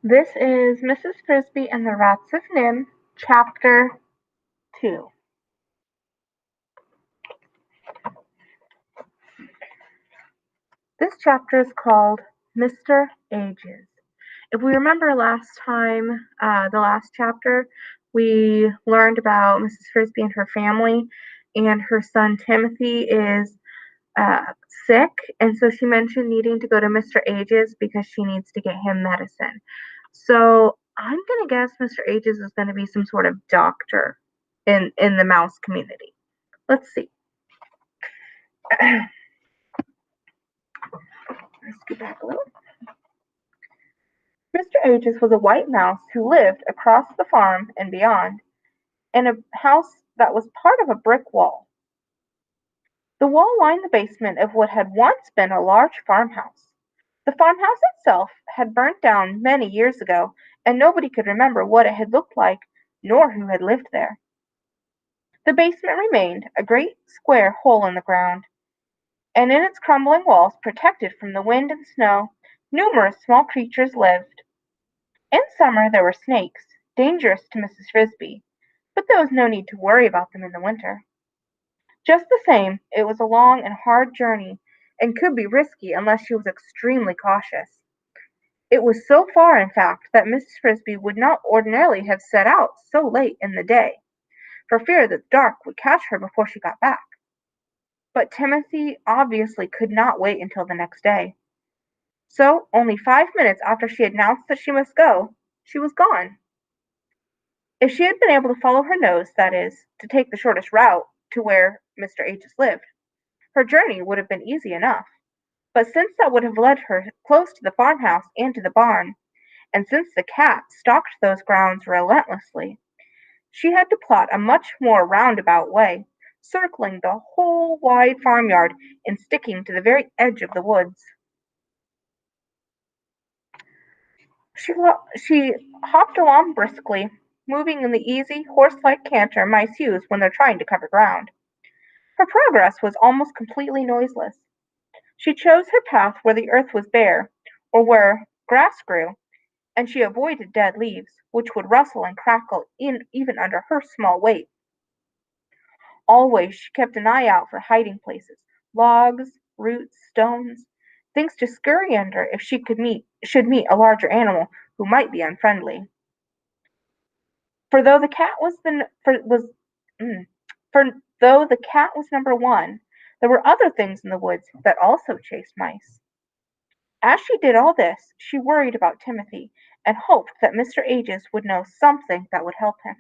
This is Mrs. Frisby and the Rats of NIMH, Chapter 2. This chapter is called Mr. Ages. If we remember last time, the last chapter, we learned about Mrs. Frisby and her family, and her son Timothy is sick, and so she mentioned needing to go to Mr. Ages because she needs to get him medicine. So I'm gonna guess Mr. Ages is gonna be some sort of doctor in the mouse community. Let's see. Let's go back a little. Mr. Ages was a white mouse who lived across the farm and beyond, in a house that was part of a brick wall. The wall lined the basement of what had once been a large farmhouse. The farmhouse itself had burnt down many years ago, and nobody could remember what it had looked like, nor who had lived there. The basement remained, a great square hole in the ground, and in its crumbling walls, protected from the wind and snow, numerous small creatures lived. In summer there were snakes, dangerous to Mrs. Frisby, but there was no need to worry about them in the winter. Just the same, it was a long and hard journey, and could be risky unless she was extremely cautious. It was so far, in fact, that Mrs. Frisby would not ordinarily have set out so late in the day, for fear that the dark would catch her before she got back. But Timothy obviously could not wait until the next day. So, only 5 minutes after she announced that she must go, she was gone. If she had been able to follow her nose, that is, to take the shortest route to where Mr. Ages lived, her journey would have been easy enough. But since that would have led her close to the farmhouse and to the barn, and since the cat stalked those grounds relentlessly, she had to plot a much more roundabout way, circling the whole wide farmyard and sticking to the very edge of the woods. She hopped along briskly, moving in the easy, horse-like canter mice use when they're trying to cover ground. Her progress was almost completely noiseless. She chose her path where the earth was bare, or where grass grew, and she avoided dead leaves, which would rustle and crackle even under her small weight. Always she kept an eye out for hiding places, logs, roots, stones, things to scurry under if she should meet a larger animal who might be unfriendly. For though the cat was the for was mm, for though the cat was number one, there were other things in the woods that also chased mice. As she did all this, she worried about Timothy, and hoped that Mr. Ages would know something that would help him.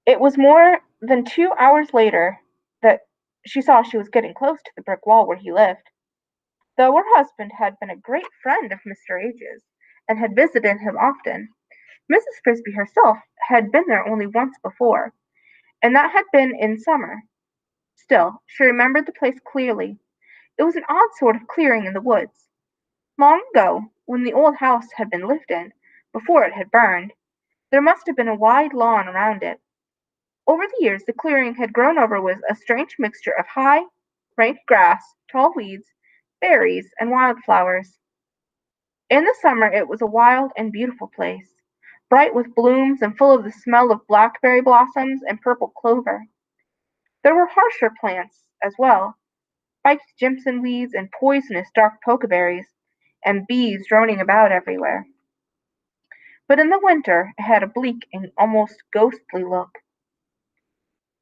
It was more than 2 hours later that she saw she was getting close to the brick wall where he lived. Though her husband had been a great friend of Mr. Ages, and had visited him often, Mrs. Frisby herself had been there only once before, and that had been in summer. Still, she remembered the place clearly. It was an odd sort of clearing in the woods. Long ago, when the old house had been lived in, before it had burned, there must have been a wide lawn around it. Over the years the clearing had grown over with a strange mixture of high, rank grass, tall weeds, berries, and wild flowers. In the summer it was a wild and beautiful place, bright with blooms and full of the smell of blackberry blossoms and purple clover. There were harsher plants as well, spiked jimson weeds and poisonous dark pokeberries, and bees droning about everywhere. But in the winter it had a bleak and almost ghostly look,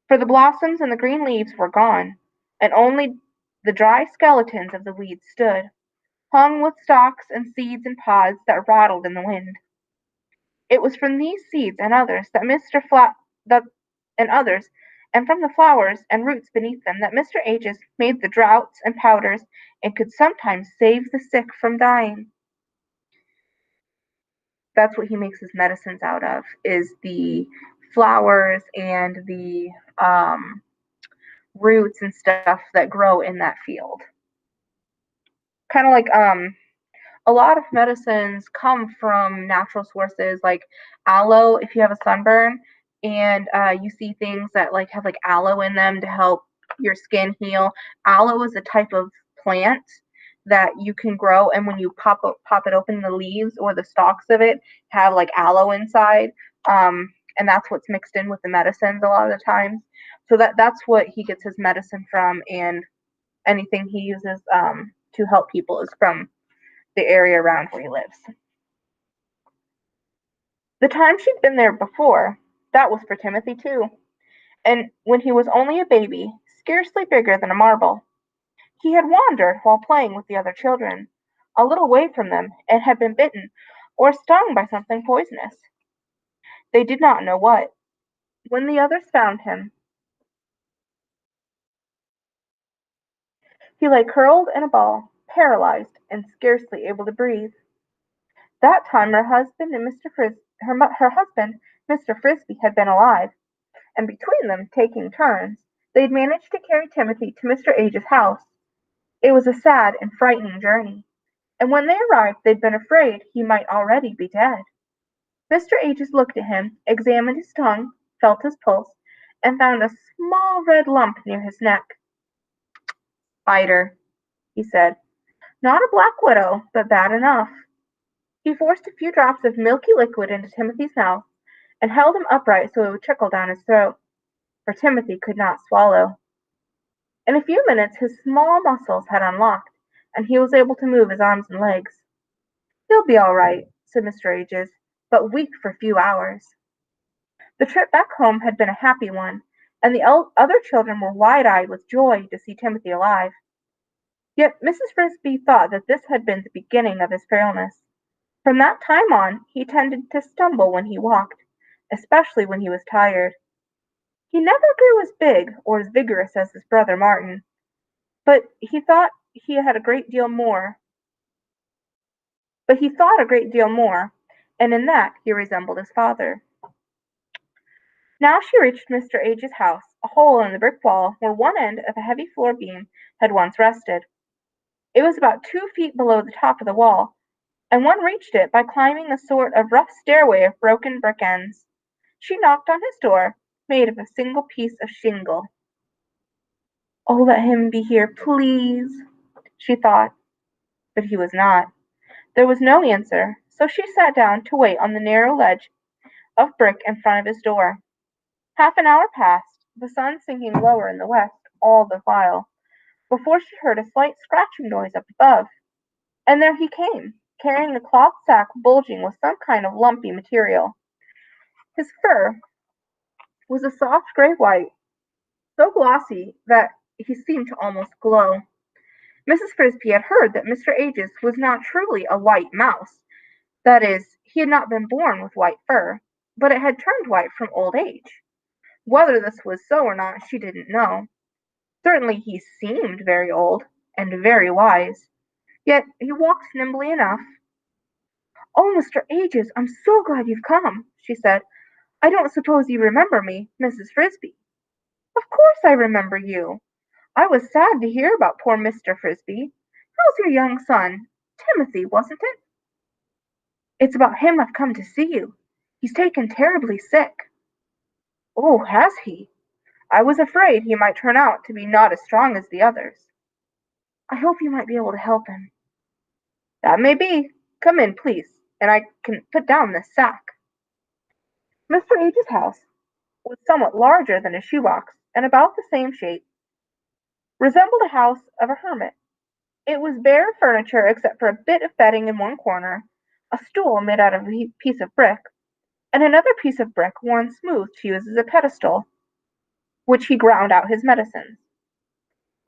for the blossoms and the green leaves were gone, and only the dry skeletons of the weeds stood, hung with stalks and seeds and pods that rattled in the wind. It was from these seeds and others that and others, and from the flowers and roots beneath them, that Mr. Ages made the draughts and powders, and could sometimes save the sick from dying. That's what he makes his medicines out of, is the flowers and the roots and stuff that grow in that field. Kind of like a lot of medicines come from natural sources, like aloe. If you have a sunburn and you see things that like have like aloe in them to help your skin heal, aloe is a type of plant that you can grow, and when you pop it open, the leaves or the stalks of it have like aloe inside, and that's what's mixed in with the medicines a lot of the times. So that's what he gets his medicine from, and anything he uses to help people is from the area around where he lives. The time she'd been there before, that was for Timothy too, and when he was only a baby, scarcely bigger than a marble. He had wandered while playing with the other children, a little way from them, and had been bitten or stung by something poisonous. They did not know what. When the others found him, he lay curled in a ball, paralyzed and scarcely able to breathe. That time her husband and her husband, Mr. Frisby, had been alive, and between them, taking turns, they'd managed to carry Timothy to Mr. Age's house. It was a sad and frightening journey, and when they arrived they'd been afraid he might already be dead. Mr. Ages looked at him, examined his tongue, felt his pulse, and found a small red lump near his neck. "Spider," he said. "Not a black widow, but bad enough." He forced a few drops of milky liquid into Timothy's mouth, and held him upright so it would trickle down his throat, for Timothy could not swallow. In a few minutes his small muscles had unlocked, and he was able to move his arms and legs. "He'll be all right," said Mr. Ages, "but weak for a few hours." The trip back home had been a happy one, and the other children were wide-eyed with joy to see Timothy alive. Yet Mrs. Frisby thought that this had been the beginning of his frailness. From that time on he tended to stumble when he walked, especially when he was tired. He never grew as big or as vigorous as his brother Martin, but he thought a great deal more, and in that he resembled his father. Now she reached Mr. Age's house, a hole in the brick wall where one end of a heavy floor beam had once rested. It was about 2 feet below the top of the wall, and one reached it by climbing a sort of rough stairway of broken brick ends. She knocked on his door, made of a single piece of shingle. "Oh, let him be here, please," she thought, but he was not. There was no answer, so she sat down to wait on the narrow ledge of brick in front of his door. Half an hour passed, the sun sinking lower in the west all the while, before she heard a slight scratching noise up above. And there he came, carrying a cloth sack bulging with some kind of lumpy material. His fur was a soft gray-white, so glossy that he seemed to almost glow. Mrs. Frisby had heard that Mr. Ages was not truly a white mouse. That is, he had not been born with white fur, but it had turned white from old age. Whether this was so or not she didn't know. Certainly he seemed very old, and very wise, yet he walked nimbly enough. "Oh, Mr. Ages, I'm so glad you've come," she said. "I don't suppose you remember me, Mrs. Frisby." "Of course I remember you. I was sad to hear about poor Mr. Frisby. How's your young son? Timothy, wasn't it?" "It's about him I've come to see you. He's taken terribly sick." "Oh, has he? I was afraid he might turn out to be not as strong as the others." "I hope you might be able to help him." "That may be. Come in, please, and I can put down this sack." Mr. Age's house was somewhat larger than a shoebox, and about the same shape, resembled a house of a hermit. It was bare of furniture except for a bit of bedding in one corner, a stool made out of a piece of brick, and another piece of brick worn smooth to use as a pedestal, which he ground out his medicines.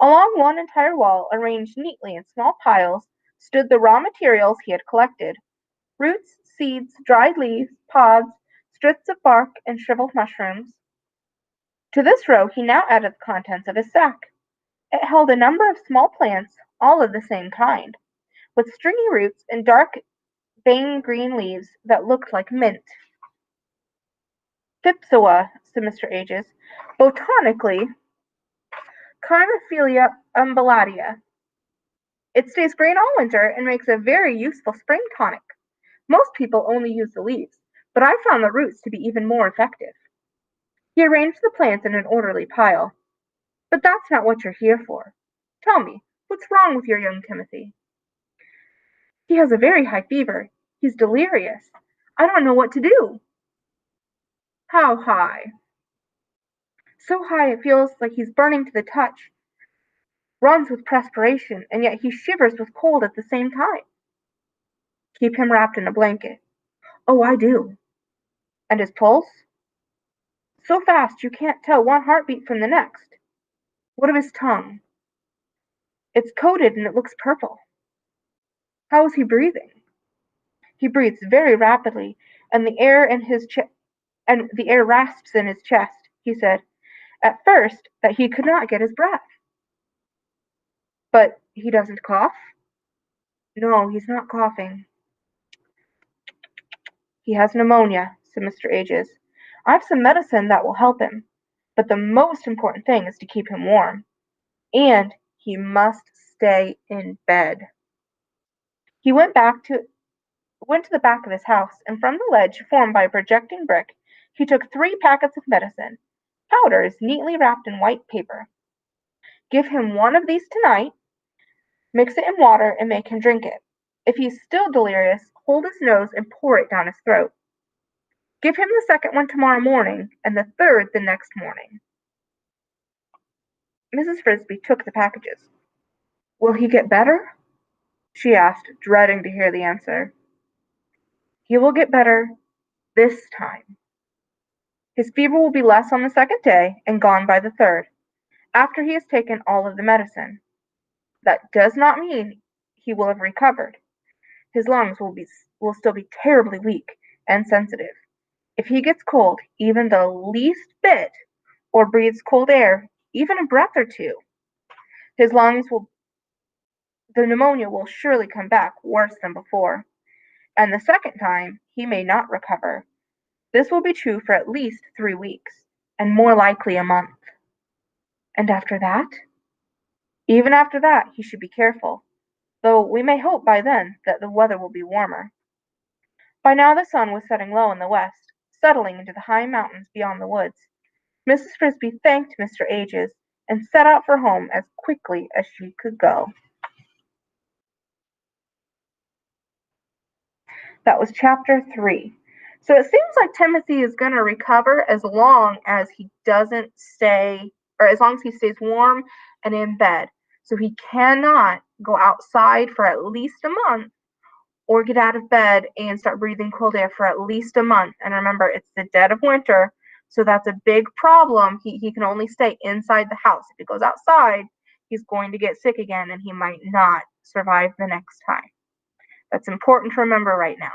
Along one entire wall, arranged neatly in small piles, stood the raw materials he had collected: roots, seeds, dried leaves, pods, strips of bark, and shriveled mushrooms. To this row he now added the contents of his sack. It held a number of small plants, all of the same kind, with stringy roots and dark vein green leaves that looked like mint. "Phipsoa," said Mr. Ages, "botanically Chirophilia umbellatia. It stays green all winter and makes a very useful spring tonic. Most people only use the leaves, but I found the roots to be even more effective." He arranged the plants in an orderly pile. "But that's not what you're here for. Tell me, what's wrong with your young Timothy?" He has a very high fever. He's delirious. I don't know what to do." "How high?" "So high it feels like he's burning to the touch, runs with perspiration, and yet he shivers with cold at the same time." "Keep him wrapped in a blanket." "Oh, I do." "And his pulse?" "So fast you can't tell one heartbeat from the next." "What of his tongue?" "It's coated and it looks purple." "How is he breathing?" "He breathes very rapidly, and the air rasps in his chest," he said, at first, that he could not get his breath. "But he doesn't cough?" "No, he's not coughing." "He has pneumonia," said Mr. Ages. "I've some medicine that will help him, but the most important thing is to keep him warm. And he must stay in bed." He went to the back of his house, and from the ledge formed by a projecting brick he took 3 packets of medicine, powders neatly wrapped in white paper. "Give him one of these tonight, mix it in water and make him drink it. If he's still delirious, hold his nose and pour it down his throat. Give him the second one tomorrow morning, and the third the next morning." Mrs. Frisby took the packages. "Will he get better?" she asked, dreading to hear the answer. "He will get better this time. His fever will be less on the second day and gone by the third, after he has taken all of the medicine. That does not mean he will have recovered. His lungs will still be terribly weak and sensitive. If he gets cold even the least bit, or breathes cold air, even a breath or two, his lungs will the pneumonia will surely come back worse than before, and the second time he may not recover. This will be true for at least 3 weeks, and more likely a month." "And after that?" "Even after that he should be careful, though we may hope by then that the weather will be warmer." By now the sun was setting low in the west, settling into the high mountains beyond the woods. Mrs. Frisby thanked Mr. Ages, and set out for home as quickly as she could go. That was chapter 3. So it seems like Timothy is going to recover as long as he doesn't stay, or as long as he stays warm and in bed. So he cannot go outside for at least a month, or get out of bed and start breathing cold air for at least a month. And remember, it's the dead of winter, so that's a big problem. He can only stay inside the house. If he goes outside, he's going to get sick again, and he might not survive the next time. That's important to remember right now.